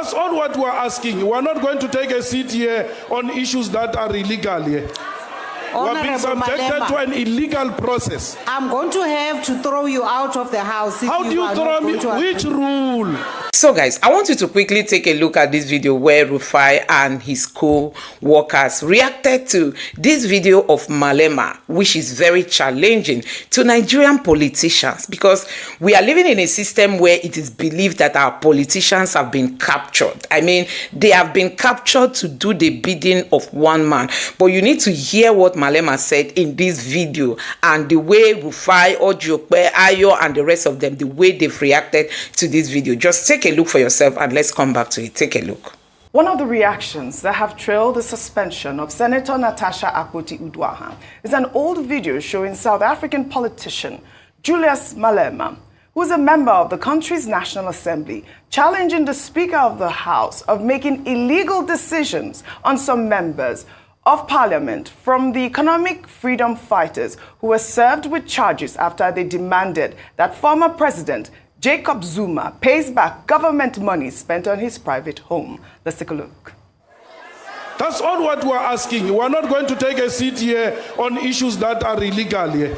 That's all what we're asking. We're not going to take a seat here on issues that are illegal here. We're being subjected to an illegal process. I'm going to have to throw you out of the house. How do you throw me? Which rule? So guys, I want you to quickly take a look at this video where Rufai and his co-workers reacted to this video of Melema, which is very challenging to Nigerian politicians, because we are living in a system where it is believed that our politicians have been captured. I mean, they have been captured to do the bidding of one man. But you need to hear what Melema said in this video, and the way Rufai, Orjy, Ayo, and the rest of them, the way they've reacted to this video. Just take a look for yourself and let's come back to it. Take a look. One of the reactions that have trailed the suspension of Senator Natasha Akpabio is an old video showing South African politician Julius Melema, who is a member of the country's National Assembly, challenging the Speaker of the House of making illegal decisions on some members of Parliament from the economic freedom fighters who were served with charges after they demanded that former President Jacob Zuma pays back government money spent on his private home. Let's take a look. That's all what we're asking. We're not going to take a seat here on issues that are illegal here.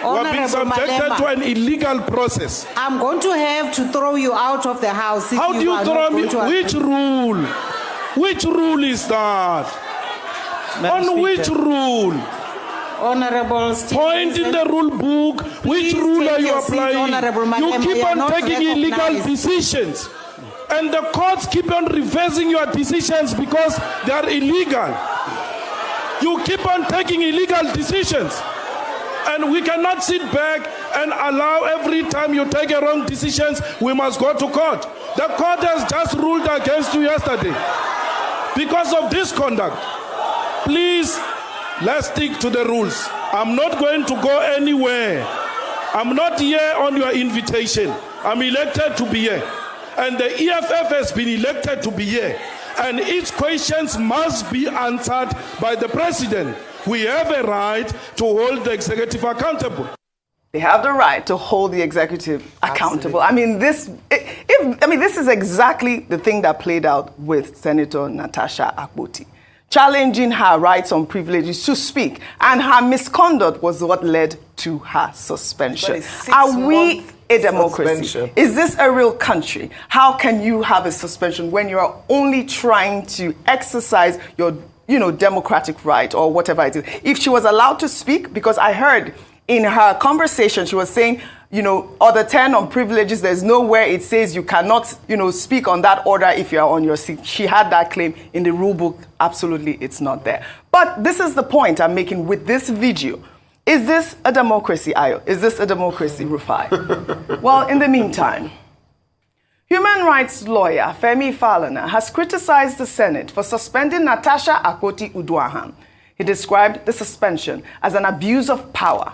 We're being subjected to an illegal process. I'm going to have to throw you out of the house. How do you throw me? Which rule? Which rule is that? On which rule? Honorable Point in the rule book. Which rule are you applying? You keep on taking illegal decisions. And the courts keep on reversing your decisions because they are illegal. You keep on taking illegal decisions. And we cannot sit back and allow every time you take a wrong decisions, we must go to court. The court has just ruled against you yesterday because of this conduct. Please, let's stick to the rules. I'm not going to go anywhere. I'm not here on your invitation. I'm elected to be here. And the EFF has been elected to be here. And its questions must be answered by the president. We have a right to hold the executive accountable. They have the right to hold the executive accountable. Absolutely. I mean, this is exactly the thing that played out with Senator Natasha Akpabio, challenging her rights and privileges to speak, and her misconduct was what led to her suspension. Are we a democracy? Suspension. Is this a real country? How can you have a suspension when you are only trying to exercise your, democratic right or whatever it is? If she was allowed to speak, because I heard in her conversation she was saying, Order 10 on privileges, there's nowhere it says you cannot, speak on that order if you're on your seat. She had that claim in the rule book. Absolutely, it's not there. But this is the point I'm making with this video. Is this a democracy, Ayo? Is this a democracy, Rufai? Well, in the meantime, human rights lawyer Femi Falana has criticized the Senate for suspending Natasha Akpabio. He described the suspension as an abuse of power.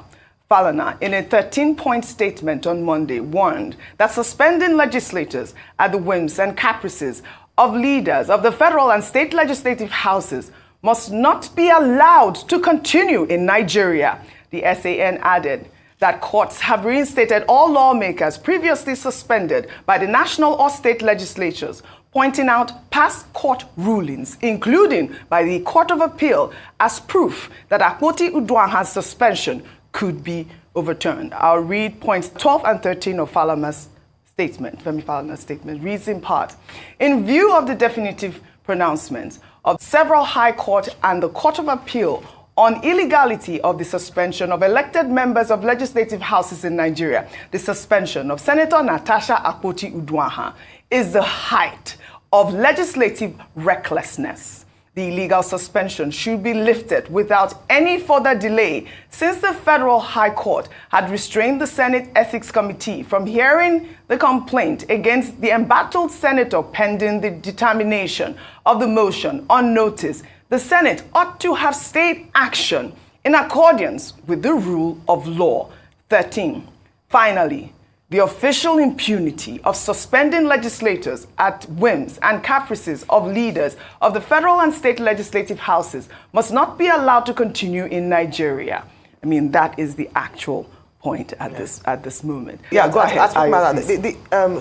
Falana, in a 13-point statement on Monday, warned that suspending legislators at the whims and caprices of leaders of the federal and state legislative houses must not be allowed to continue in Nigeria. The SAN added that courts have reinstated all lawmakers previously suspended by the national or state legislatures, pointing out past court rulings, including by the Court of Appeal, as proof that Akpabio's suspension could be overturned. I'll read points 12 and 13 of Falana's statement. Femi Falana's statement reads in part, in view of the definitive pronouncements of several high court and the Court of Appeal on illegality of the suspension of elected members of legislative houses in Nigeria, the suspension of Senator Natasha Akpabio is the height of legislative recklessness. The illegal suspension should be lifted without any further delay, since the Federal High Court had restrained the Senate Ethics Committee from hearing the complaint against the embattled senator pending the determination of the motion on notice. The Senate ought to have stayed action in accordance with the rule of law. 13. Finally, the official impunity of suspending legislators at whims and caprices of leaders of the federal and state legislative houses must not be allowed to continue in Nigeria. That is the actual point at this moment. Yeah, go ahead.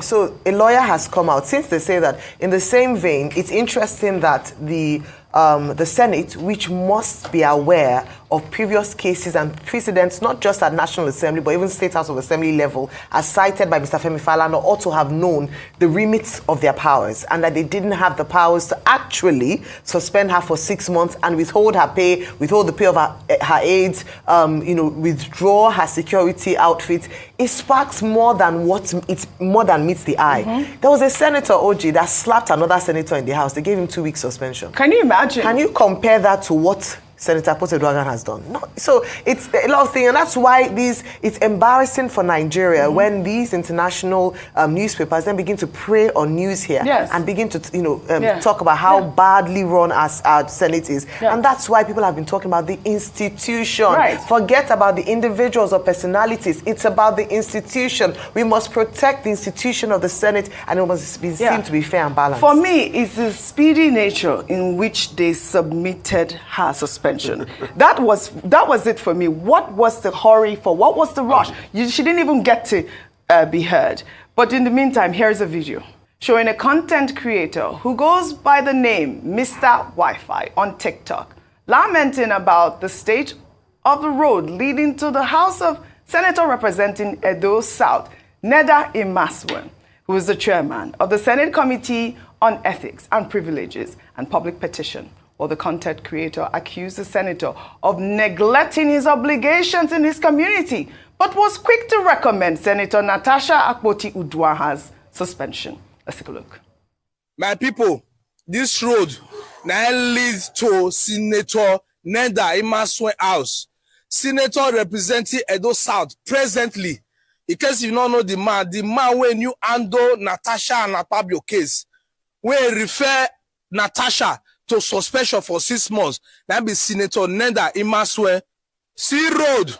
So a lawyer has come out since they say that. In the same vein, it's interesting that the Senate, which must be aware of previous cases and precedents, not just at National Assembly, but even State House of Assembly level, as cited by Mr. Femi Falana, ought to have known the remits of their powers, and that they didn't have the powers to actually suspend her for 6 months and withhold her pay, withhold the pay of her aides, withdraw her security outfit. It sparks more than meets the eye. There was a senator, Orjy, that slapped another senator in the House. They gave him 2 weeks suspension. Can you imagine? Can you compare that to what Senator Potedwagan has done? No. So it's a lot of things, and that's why it's embarrassing for Nigeria when these international newspapers then begin to prey on news here and begin to talk about how badly run our Senate is. And that's why people have been talking about the institution. Right. Forget about the individuals or personalities. It's about the institution. We must protect the institution of the Senate, and it must be seen to be fair and balanced. For me, it's the speedy nature in which they submitted her suspension. That was it for me. What was the hurry for? What was the rush? She didn't even get to be heard. But in the meantime, here's a video showing a content creator who goes by the name Mr. Wi-Fi on TikTok, lamenting about the state of the road leading to the House of Senator representing Edo South, Neda Imaswen, who is the chairman of the Senate Committee on Ethics and Privileges and Public Petition. Well, the content creator accused the senator of neglecting his obligations in his community, but was quick to recommend Senator Natasha Akpoti-Uduaghan's suspension. Let's take a look. My people, this road now leads to Senator Neda Imaswen house. Senator representing Edo South presently. In case you don't know the man when you handle Natasha and Akpabio case, when refer Natasha to suspension for 6 months, that be Senator Neda Imaswen. See road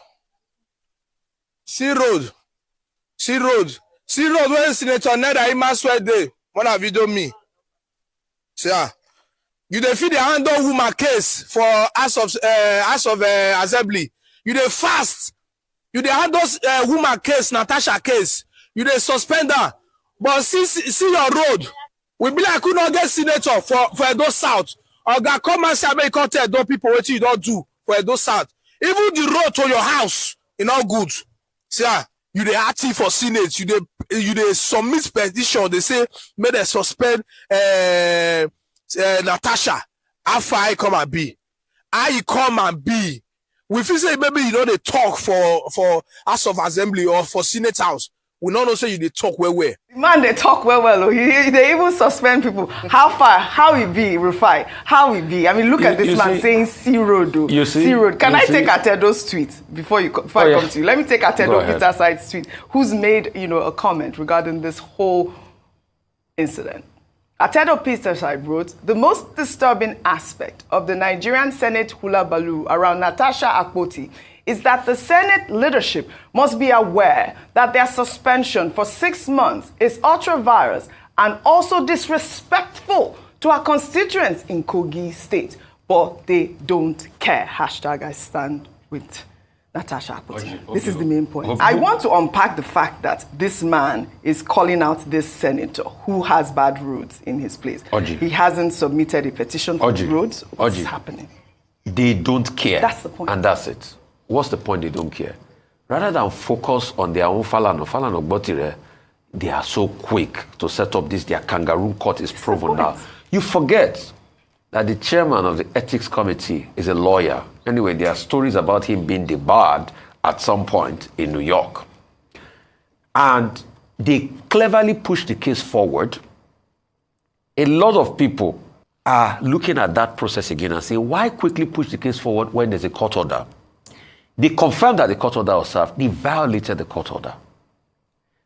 where Senator Neda Imaswen dey. What have you done me? See, you defeat the handle woman case for House of Assembly. You dey fast. You dey handle woman case, Natasha case. You dey suspend her. But see your road. We be like, we not get senator for Edo South. Or God come and say, I may tell Edo people what you don't do for Edo South. Even the road to your house is not good. See, you dey active for Senate. You dey submit petition. They say, may they suspend Natasha. How far I come and be? How you come and be? We feel say maybe you know they talk for House of Assembly or for Senate House. We don't know say you they talk well. Man, they talk well. They even suspend people. How far? How it be, Rufai? How it be? I mean, look at this man saying C road. C road. Can I take Atedo's tweet before I come to you? Let me take Atedo Peter Side's tweet, who's made a comment regarding this whole incident. Atedo Peter Side wrote, the most disturbing aspect of the Nigerian Senate hula baloo around Natasha Akpoti is that the Senate leadership must be aware that their suspension for 6 months is ultra-virus and also disrespectful to our constituents in Kogi State. But they don't care. Hashtag I stand with Natasha Akpoti. This is the main point. I want to unpack the fact that this man is calling out this senator who has bad roads in his place. Orjy. He hasn't submitted a petition for the roads. What's happening? They don't care. That's the point. And that's it. What's the point? They don't care. Rather than focus on their own Falana Gbotire, they are so quick to set up this. Their kangaroo court is proven now. You forget that the chairman of the ethics committee is a lawyer. Anyway, there are stories about him being debarred at some point in New York. And they cleverly pushed the case forward. A lot of people are looking at that process again and saying, why quickly push the case forward when there's a court order? They confirmed that the court order was served. They violated the court order.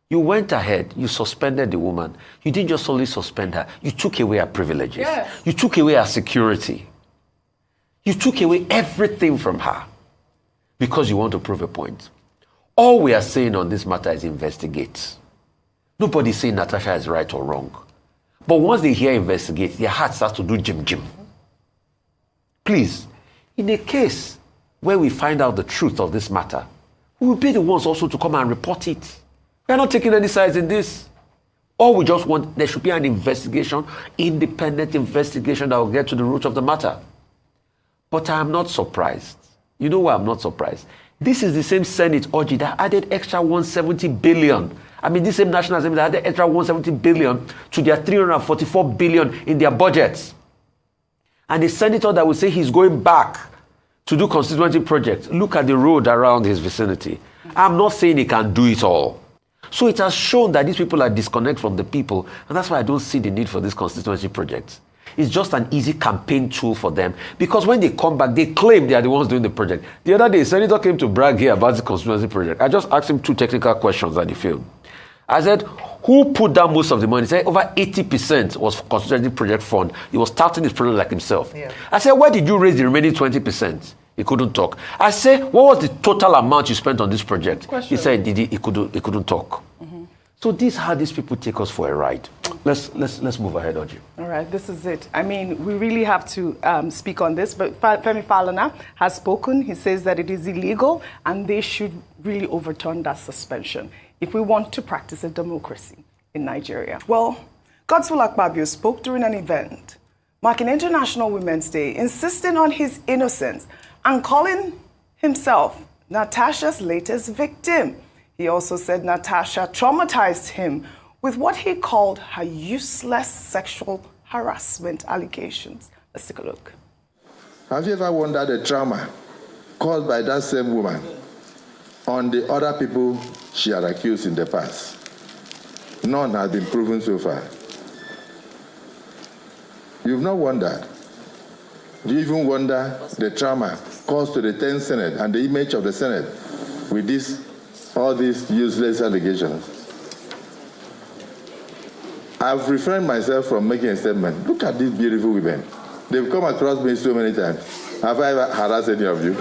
You went ahead, you suspended the woman. You didn't just only suspend her, you took away her privileges. Yes. You took away her security. You took away everything from her because you want to prove a point. All we are saying on this matter is investigate. Nobody's saying Natasha is right or wrong. But once they hear investigate, their heart starts to do jim. Please, in a case where we find out the truth of this matter, we will be the ones also to come and report it. We are not taking any sides in this. All we just want, there should be an investigation, independent investigation that will get to the root of the matter. But I am not surprised. You know why I'm not surprised? This is the same Senate, Orjy, that added extra 170 billion. I mean, this same National Assembly that added extra 170 billion to their 344 billion in their budgets. And the senator that will say he's going back to do constituency projects, look at the road around his vicinity. I'm not saying he can do it all. So it has shown that these people are disconnected from the people, and that's why I don't see the need for these constituency projects. It's just an easy campaign tool for them, because when they come back, they claim they are the ones doing the project. The other day, a senator came to brag here about the constituency project. I just asked him 2 technical questions at the film. I said, who put down most of the money? He said over 80% was for constituency project fund. He was starting his project like himself. Yeah. I said, where did you raise the remaining 20%? He couldn't talk. I said, what was the total amount you spent on this project? He said he couldn't talk. Mm-hmm. So this is how these people take us for a ride. Let's move ahead, Orjy. All right, this is it. I mean, we really have to speak on this, but Femi Falana has spoken. He says that it is illegal and they should really overturn that suspension if we want to practice a democracy in Nigeria. Well, Godswill Akpabio spoke during an event marking International Women's Day, insisting on his innocence and calling himself Natasha's latest victim. He also said Natasha traumatized him with what he called her useless sexual harassment allegations. Let's take a look. Have you ever wondered the trauma caused by that same woman on the other people she had accused in the past? None has been proven so far. You've not wondered. Do you even wonder the trauma caused to the 10th Senate and the image of the Senate with all these useless allegations? I've refrained myself from making a statement. Look at these beautiful women. They've come across me so many times. Have I ever harassed any of you?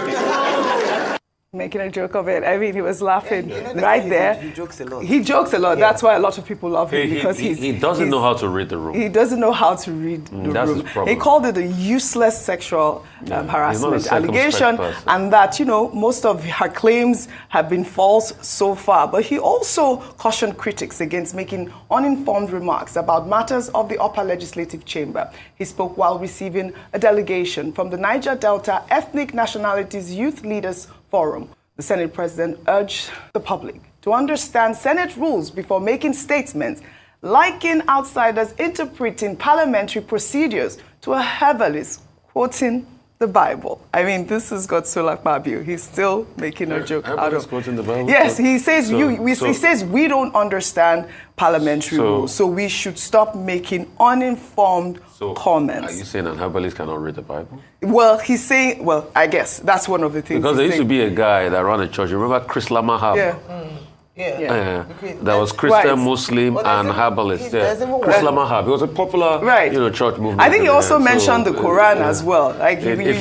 Making a joke of it. I mean, he was laughing right there. He jokes a lot. He jokes a lot. Yeah. That's why a lot of people love him, because he doesn't know how to read the room. He doesn't know how to read the that's room. His problem. He called it a useless sexual harassment allegation, and that, you know, most of her claims have been false so far. But he also cautioned critics against making uninformed remarks about matters of the upper legislative chamber. He spoke while receiving a delegation from the Niger Delta Ethnic Nationalities Youth Leaders Forum. The Senate President urged the public to understand Senate rules before making statements, liking outsiders interpreting parliamentary procedures to a herbalist quoting the Bible. I mean, this is Godswill Akpabio. He's still making a joke out of quoting the Bible. Yes, he says he says we don't understand parliamentary rules, so we should stop making uninformed comments. Are you saying an herbalist cannot read the Bible? Well, he's saying, well, I guess that's one of the things. Because there used to be a guy that ran a church. You remember Chris Lamahab? Yeah. That was Christian, Muslim, and herbalist. Chris Lamahab. He was a popular, church movement. I think he also mentioned the Quran as well. Like you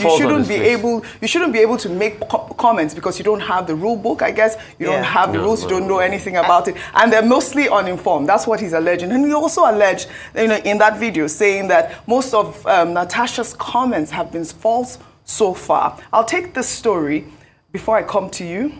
shouldn't be able to make comments because you don't have the rule book. I guess you don't have the rules. You don't know anything about it, and they're mostly uninformed. That's what he's alleging. And he also alleged, in that video, saying that most of Natasha's comments have been false so far. I'll take this story before I come to you.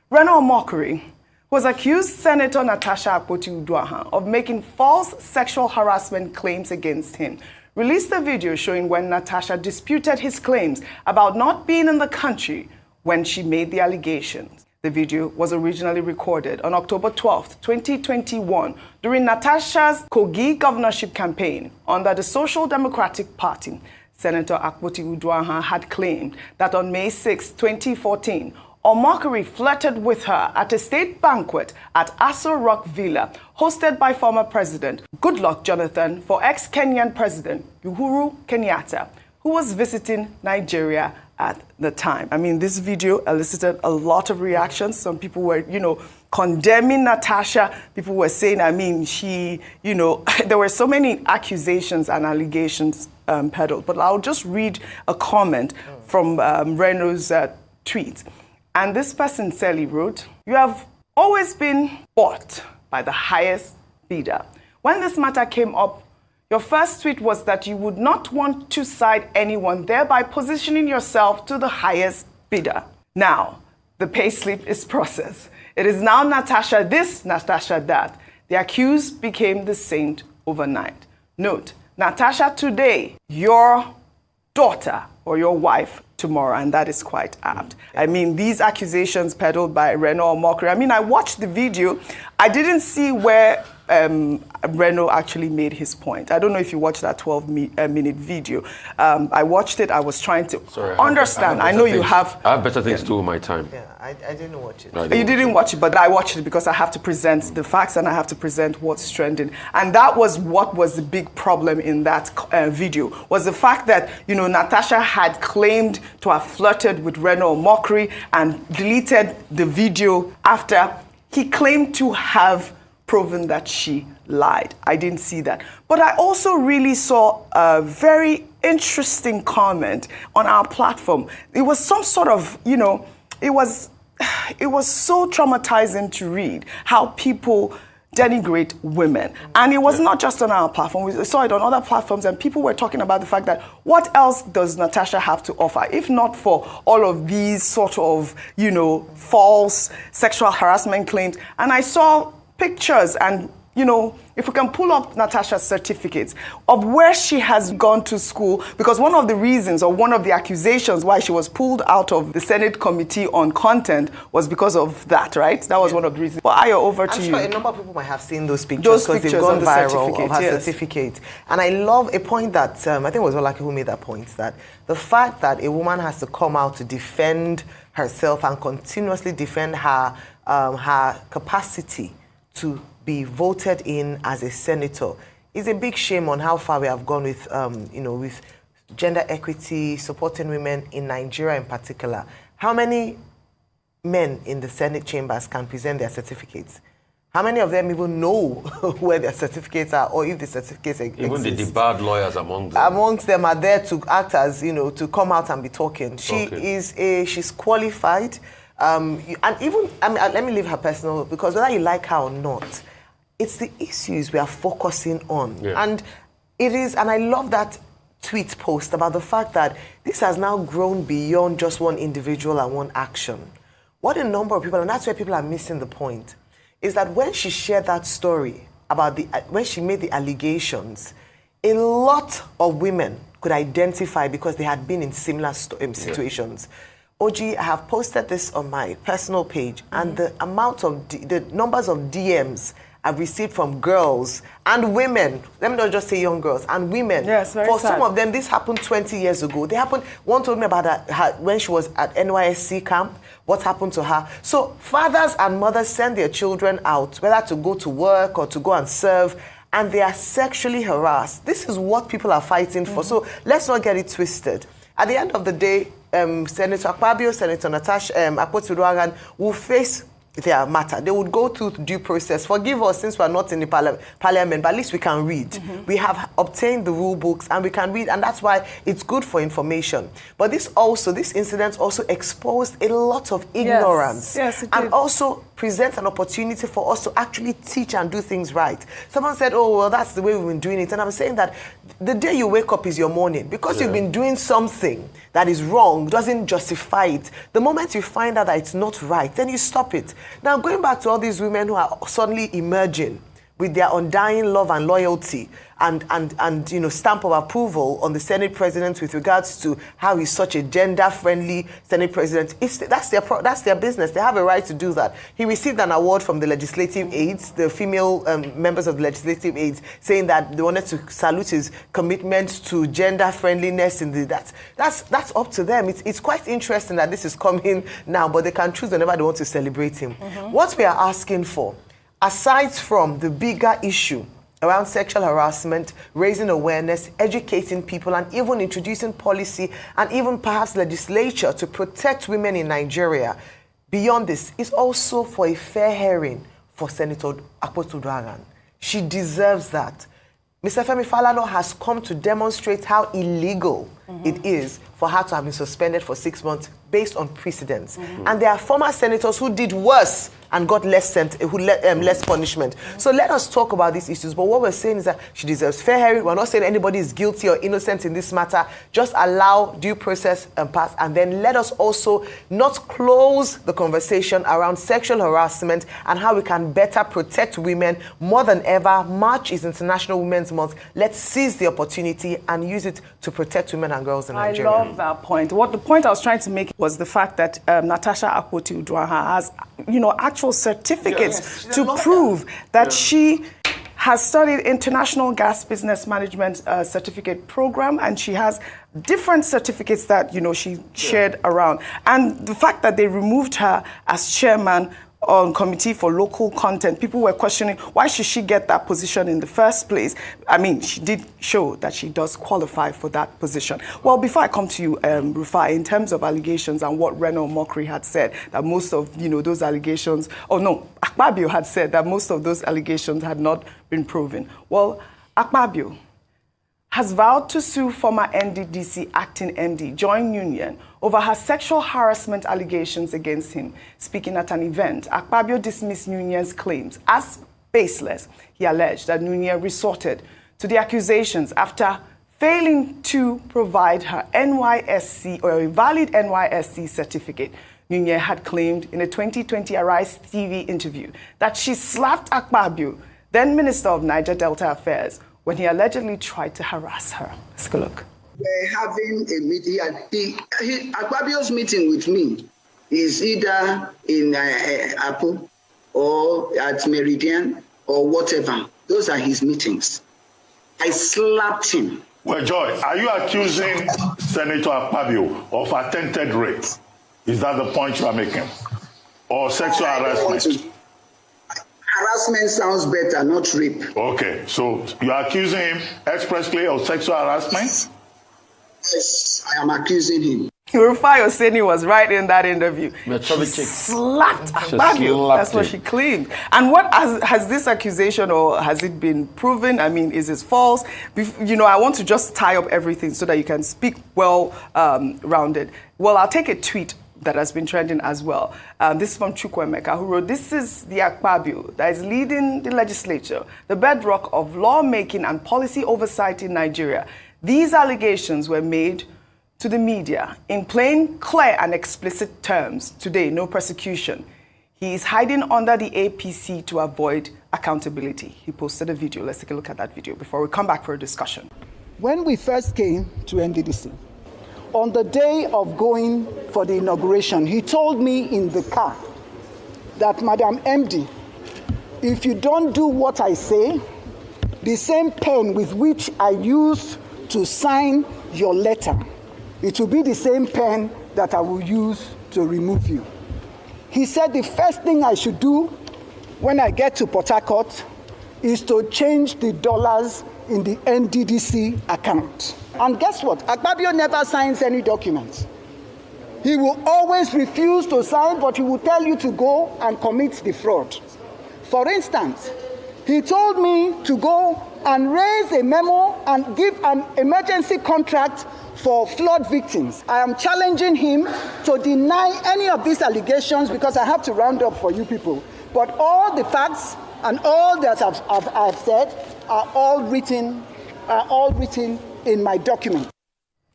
Reno Mockery was accused Senator Natasha Akpoti-Uduaghan of making false sexual harassment claims against him. Released a video showing when Natasha disputed his claims about not being in the country when she made the allegations. The video was originally recorded on October 12, 2021, during Natasha's Kogi governorship campaign under the Social Democratic Party. Senator Akpoti-Uduaghan had claimed that on May 6, 2014, Mockery flirted with her at a state banquet at Aso Rock Villa, hosted by former President Goodluck Jonathan for ex-Kenyan President Uhuru Kenyatta, who was visiting Nigeria at the time. I mean, this video elicited a lot of reactions. Some people were, condemning Natasha. People were saying, I mean, she, there were so many accusations and allegations peddled. But I'll just read a comment from Reno's tweet. And this person, Sally, wrote, "You have always been bought by the highest bidder. When this matter came up, your first tweet was that you would not want to side anyone, thereby positioning yourself to the highest bidder. Now, the payslip is processed. It is now Natasha this, Natasha that. The accused became the saint overnight. Note, Natasha today, your daughter or your wife tomorrow, and that is quite apt. I mean, these accusations peddled by Reno Omokri. I mean, I watched the video. I didn't see where Reno actually made his point. I don't know if you watched that 12-minute video. I watched it. I was trying to understand. I know you have... I have better things to do with my time. Yeah, I didn't watch it. You didn't watch it, but I watched it because I have to present the facts and I have to present what's trending. And that was what was the big problem in that video, was the fact that, you know, Natasha had claimed to have flirted with Reno Omokri and deleted the video after he claimed to have proven that she lied. I didn't see that. But I also really saw a very interesting comment on our platform. It was some sort of, you know, it was so traumatizing to read how people denigrate women. And it was not just on our platform. We saw it on other platforms, and people were talking about the fact that what else does Natasha have to offer, if not for all of these sort of, you know, false sexual harassment claims. And I saw pictures and, you know, if we can pull up Natasha's certificates of where she has gone to school, because one of the reasons or one of the accusations why she was pulled out of the Senate Committee on Content was because of that, right? That was one of the reasons. Well, Ayo, over to you. I'm sure a number of people might have seen those pictures because they've gone viral of her certificate. And I love a point that, I think it was Olaki who made that point, that the fact that a woman has to come out to defend herself and continuously defend her, her capacity to be voted in as a senator is a big shame on how far we have gone with, you know, with gender equity, supporting women in Nigeria in particular. How many men in the Senate chambers can present their certificates? How many of them even know where their certificates are or if the certificates exist? Even the debarred lawyers among them. Amongst them are there to act as, you know, to come out and be talking. She's qualified. And even, I mean, let me leave her personal, because whether you like her or not, it's the issues we are focusing on. Yeah. And it is, and I love that tweet post about the fact that this has now grown beyond just one individual and one action. What a number of people, and that's where people are missing the point, is that when she shared that story about when she made the allegations, a lot of women could identify because they had been in similar situations. Orjy, I have posted this on my personal page, and the amount of the numbers of DMs I've received from girls and women, let me not just say young girls, and women. Yes, very For sad. some of them, this happened 20 years ago. One told me about her when she was at NYSC camp, what happened to her. So fathers and mothers send their children out, whether to go to work or to go and serve, and they are sexually harassed. This is what people are fighting for. So let's not get it twisted. At the end of the day, Senator Akpabio, Senator Natasha, Akpabio will face their matter. They would go through due process. Forgive us since we are not in the parliament, but at least we can read. We have obtained the rule books and we can read, and that's why it's good for information. But this incident also exposed a lot of ignorance. Yes, it and did. also presents an opportunity for us to actually teach and do things right. Someone said, oh, well, that's the way we've been doing it. And I'm saying that the day you wake up is your morning. Because you've been doing something that is wrong doesn't justify it. The moment you find out that it's not right, then you stop it. Now, going back to all these women who are suddenly emerging with their undying love and loyalty and you know, stamp of approval on the Senate president with regards to how he's such a gender-friendly Senate president, that's their business. They have a right to do that. He received an award from the legislative aides, the female members of the legislative aides, saying that they wanted to salute his commitment to gender-friendliness. That's up to them. It's quite interesting that this is coming now, but they can choose whenever they want to celebrate him. What we are asking for, aside from the bigger issue around sexual harassment, raising awareness, educating people, and even introducing policy and even perhaps legislature to protect women in Nigeria, beyond this, is also for a fair hearing for Senator Akpabio. She deserves that. Mr. Femi Falana has come to demonstrate how illegal it is for her to have been suspended for 6 months based on precedents. And there are former senators who did worse and got less punishment. So let us talk about these issues. But what we're saying is that she deserves fair hearing. We're not saying anybody is guilty or innocent in this matter. Just allow due process and pass. And then let us also not close the conversation around sexual harassment and how we can better protect women more than ever. March is International Women's Month. Let's seize the opportunity and use it to protect women and girls in Nigeria. I love that point. What the point I was trying to make was the fact that Natasha Akpabio has, actual certificates to prove that she has studied International Gas Business Management certificate program, and she has different certificates that, she shared around. And the fact that they removed her as chairman on Committee for Local Content, people were questioning why should she get that position in the first place. I mean, she did show that she does qualify for that position. Well, before I come to you, Rufai, in terms of allegations and what Reno Mokri had said, that most of those allegations, Akpabio had said that most of those allegations had not been proven. Well, Akpabio has vowed to sue former NDDC acting MD, Join Union, over her sexual harassment allegations against him. Speaking at an event, Akpabio dismissed Union's claims as baseless. He alleged that Union resorted to the accusations after failing to provide her NYSC or a valid NYSC certificate. Union had claimed in a 2020 Arise TV interview that she slapped Akpabio, then Minister of Niger Delta Affairs, when he allegedly tried to harass her. Let's take a look. We're having a meeting. Akpabio's meeting with me is either in Apple or at Meridian or whatever. Those are his meetings. I slapped him. Well, Joy, are you accusing Senator Akpabio of attempted rape? Is that the point you are making? Or sexual harassment? Harassment sounds better, not rape. Okay, so you are accusing him expressly of sexual harassment? Yes, I am accusing him. Rufai Oseni was right in that interview. She slapped Akpabio. That's what she claimed. And what has this accusation, or has it been proven? I mean, is it false? I want to just tie up everything so that you can speak well rounded. Well, I'll take a tweet that has been trending as well. This is from Chukwemeka, who wrote, "This is the Akpabio that is leading the legislature, the bedrock of lawmaking and policy oversight in Nigeria. These allegations were made to the media in plain, clear and explicit terms. Today, no prosecution. He is hiding under the APC to avoid accountability." He posted a video. Let's take a look at that video before we come back for a discussion. When we first came to NDDC, on the day of going for the inauguration, he told me in the car that, "Madam MD, if you don't do what I say, the same pen with which I used to sign your letter, it will be the same pen that I will use to remove you." He said the first thing I should do when I get to Port Harcourt is to change the dollars in the NDDC account. And guess what? Akpabio never signs any documents. He will always refuse to sign, but he will tell you to go and commit the fraud. For instance, he told me to go and raise a memo and give an emergency contract for flood victims. I am challenging him to deny any of these allegations because I have to round up for you people. But all the facts and all that I've said are all written in my document.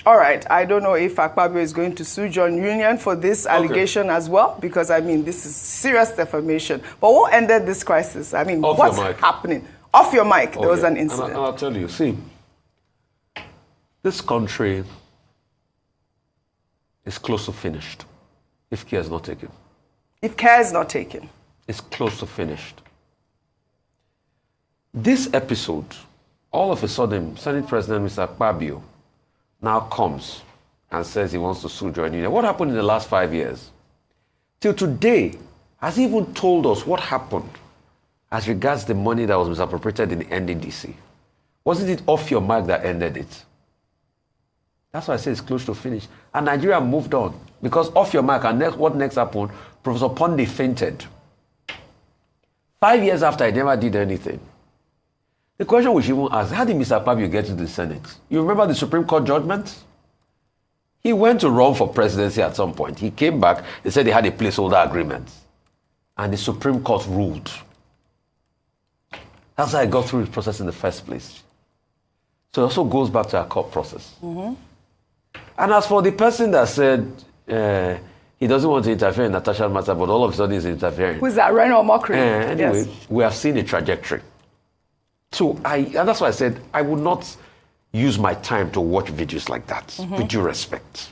All right. I don't know if Akpabio is going to sue Join Union for this allegation as well, because, I mean, this is serious defamation. But what ended this crisis? I mean, what's happening? Off your mic, there was an incident. And I'll tell you, see, this country is close to finished if care is not taken. If care is not taken. It's close to finished. This episode, all of a sudden, Senate President Mr. Akpabio now comes and says he wants to sue Join Union. What happened in the last 5 years? Till today, has he even told us what happened as regards the money that was misappropriated in the NDDC? Wasn't it off your mark that ended it? That's why I say it's close to finish. And Nigeria moved on. Because off your mark, and what next happened? Professor Ponde fainted. 5 years after, he never did anything. The question we should even ask, how did Mr. Akpabio get to the Senate? You remember the Supreme Court judgment? He went to run for presidency at some point. He came back. They said they had a placeholder agreement. And the Supreme Court ruled. That's how I got through his process in the first place. So it also goes back to our court process. And as for the person that said he doesn't want to interfere in Natasha's matter, but all of a sudden he's interfering. Who's that, Reno or Mockery? Anyway, Yes. we have seen a trajectory. So and that's why I said I would not use my time to watch videos like that, with due respect.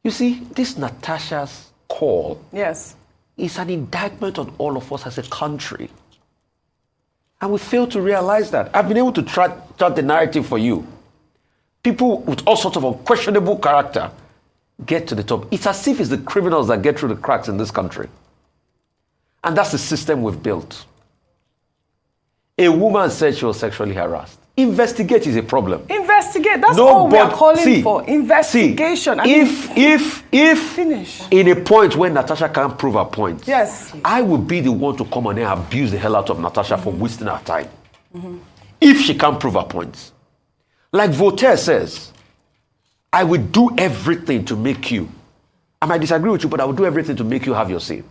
You see, this Natasha's call is an indictment on all of us as a country. And we fail to realize that. I've been able to chart the narrative for you. People with all sorts of unquestionable character get to the top. It's as if it's the criminals that get through the cracks in this country. And that's the system we've built. A woman said she was sexually harassed. Investigate is a problem. Investigate. That's all we are calling for. Investigation. If finish. In a point where Natasha can't prove her point, yes, I would be the one to come on and abuse the hell out of Natasha for wasting her time. If she can't prove her points. Like Voltaire says, I will do everything to make you. I might disagree with you, but I will do everything to make you have your say.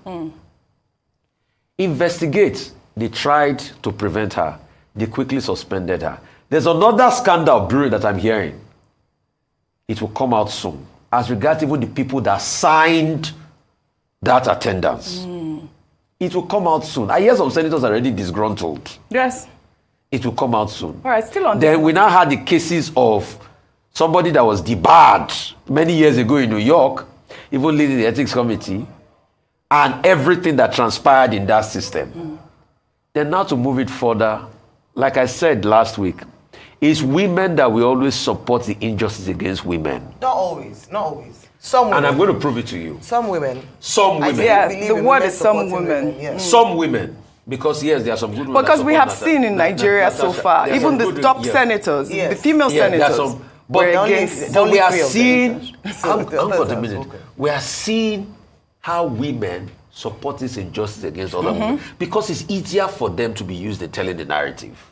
Investigate. They tried to prevent her. They quickly suspended her. There's another scandal brewing that I'm hearing. It will come out soon. As regards even the people that signed that attendance. It will come out soon. I hear some senators are already disgruntled. Yes. It will come out soon. All right, still on Then this. we now had the cases of somebody that was debarred many years ago in New York, even leading the ethics committee, and everything that transpired in that system. Then now to move it further, like I said last week, it's women that will always support the injustice against women. Not always, not always. Some women. And I'm going to prove it to you. Some women. Some women. Yeah, the word is some women. Yes. Some women. Because yes, there are some good women. Because we have support seen in Nigeria so far, even the top senators, the female senators, but were against. But we are seeing, we are seeing how women support this injustice against other women because it's easier for them to be used in telling the narrative.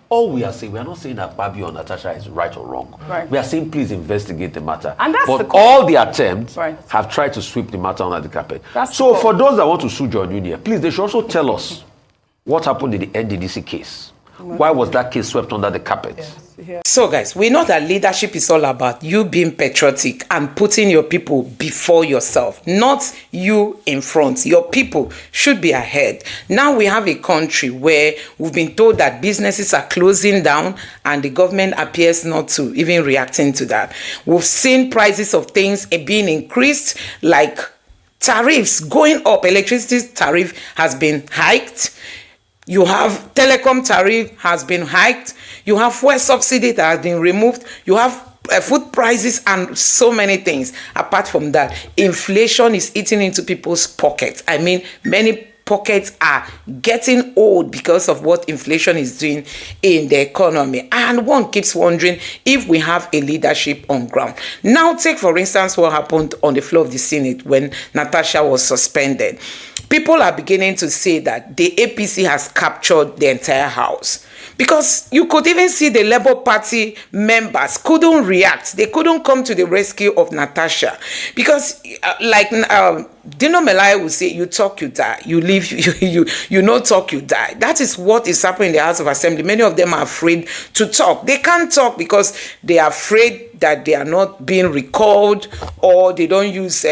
All we are saying, we are not saying that Akpabio or Natasha is right or wrong. Right. We are saying please investigate the matter. And that's but all the attempts have tried to sweep the matter under the carpet. So for those that want to sue John Union, please, they should also tell us what happened in the NDDC case. Why was that case swept under the carpet? So guys, we know that leadership is all about you being patriotic and putting your people before yourself, not you in front. Your people should be ahead. Now we have a country where we've been told that businesses are closing down and the government appears not to even reacting to that. We've seen prices of things being increased, like tariffs going up. Electricity tariff has been hiked. You have telecom tariff has been hiked. You have fuel subsidy that has been removed. You have food prices and so many things. Apart from that, inflation is eating into people's pockets. I mean, many pockets are getting old because of what inflation is doing in the economy. And one keeps wondering if we have a leadership on ground. Now, take for instance what happened on the floor of the Senate when Natasha was suspended. People are beginning to say that the APC has captured the entire house. Because you could even see the Labour Party members couldn't react. They couldn't come to the rescue of Natasha. Because Dino Melema will say, you talk, you die. You live, you no talk, you die. That is what is happening in the House of Assembly. Many of them are afraid to talk. They can't talk because they are afraid that they are not being recalled or they don't use,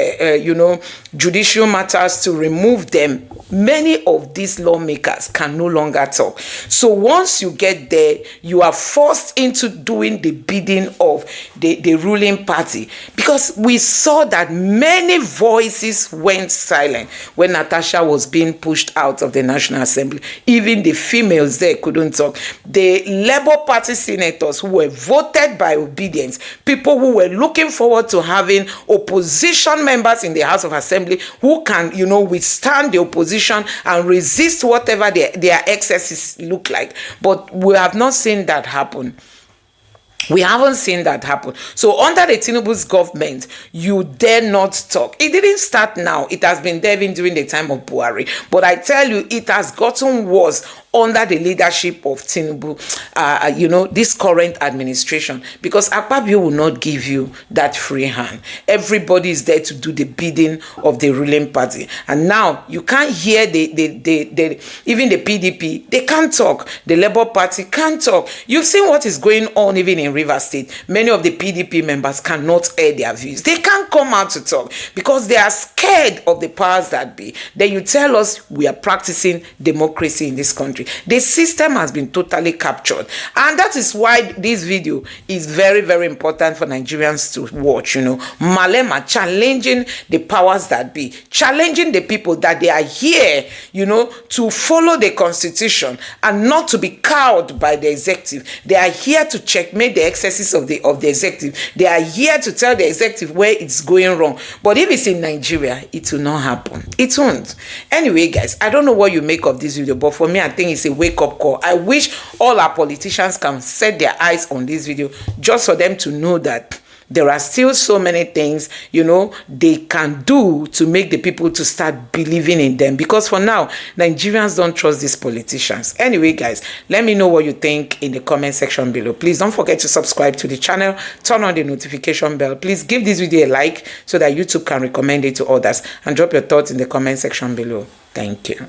judicial matters to remove them. Many of these lawmakers can no longer talk. So once you get there, you are forced into doing the bidding of the ruling party. Because we saw that many voices went silent when Natasha was being pushed out of the National Assembly. Even the females there couldn't talk. The Labour Party senators who were voted by obedience, people who were looking forward to having opposition members in the House of Assembly who can, withstand the opposition and resist whatever their excesses look like. But we have not seen that happen. We haven't seen that happen. So under the Tinubu's government, you dare not talk. It didn't start now. It has been there even during the time of Buhari. But I tell you, it has gotten worse under the leadership of Tinubu, this current administration, because Akpabio will not give you that free hand. Everybody is there to do the bidding of the ruling party. And now you can't hear even the PDP, they can't talk. The Labour Party can't talk. You've seen what is going on even in Rivers State. Many of the PDP members cannot air their views. They can't come out to talk because they are scared of the powers that be. Then you tell us we are practicing democracy in this country. The system has been totally captured. And that is why this video is very, very important for Nigerians to watch. Melema challenging the powers that be, challenging the people that they are here, to follow the constitution and not to be cowed by the executive. They are here to checkmate the excesses of the executive. They are here to tell the executive where it's going wrong. But if it's in Nigeria, it will not happen. It won't. Anyway, guys, I don't know what you make of this video, but for me, I think it's a wake-up call. I wish all our politicians can set their eyes on this video just for them to know that there are still so many things, they can do to make the people to start believing in them. Because for now, Nigerians don't trust these politicians. Anyway, guys, let me know what you think in the comment section below. Please don't forget to subscribe to the channel, turn on the notification bell. Please give this video a like so that YouTube can recommend it to others. And drop your thoughts in the comment section below. Thank you.